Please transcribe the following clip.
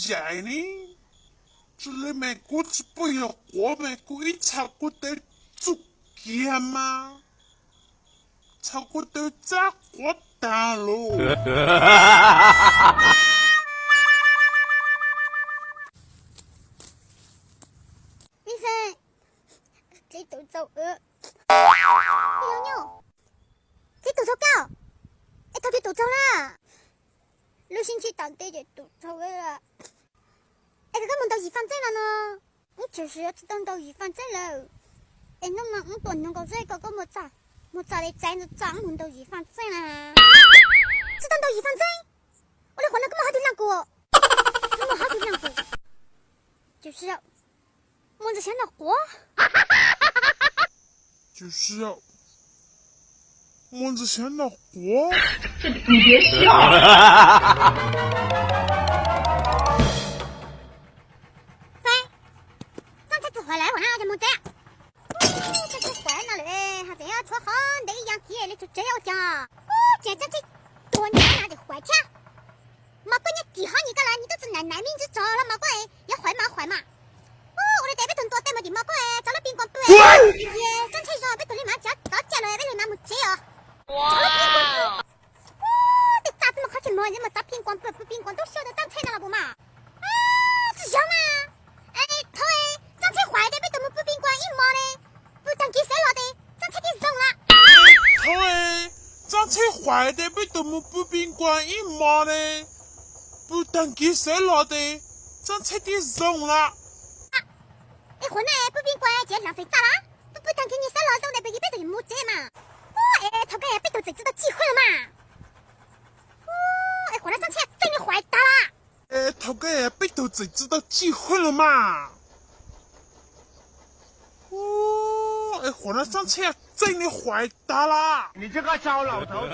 仔呢？这里面估计不有我们故意炒过的猪肝吗？炒过的炸锅蛋喽！医生，这肚做餓。妞妞，這肚做狗，頭嘅肚做啦。你先去當地嘅肚做嘅啦。這個問到預防針啦呢？我就是要知道到預防針了。弄嘛，我斷用個這個冇炸的針就專門到預防針啦。知道到預防針，我哋換了咁麼好的兩個，這麼好的兩個，就是要摸着想到活。就是要摸着想到活。你别笑。回來玩就冇這樣。這是壞那裡，他這樣說好，那樣嘢你就這樣講。這這多年那的壞錢，冇關你幾好你個人，你都是奶明知做了冇關也壞嘛。我哋這邊同多對冇的冇關，找了賓館不？耶，真係說被對你媽叫早嫁了，被你媽冇接哦。找了賓館不？這咋這麼好去摸？你們找賓館不賓館都曉得長菜那了不嘛？這樣嘛？頭誒。長車壞的被他們不賓館一摸嘞，不當給誰了的，長車給扔了。頭誒，長車壞的被他們不賓館一摸嘞，不當給誰了的，長車給扔了。混呢不賓館這浪費咋啦？不當給你誰了扔的被一輩子冇這嘛？頭個被都只知道機會了嘛？混了長車真的壞大啦！頭個被都只知道機會了嘛？混了上車真的壞大啦！你這個糟老頭子！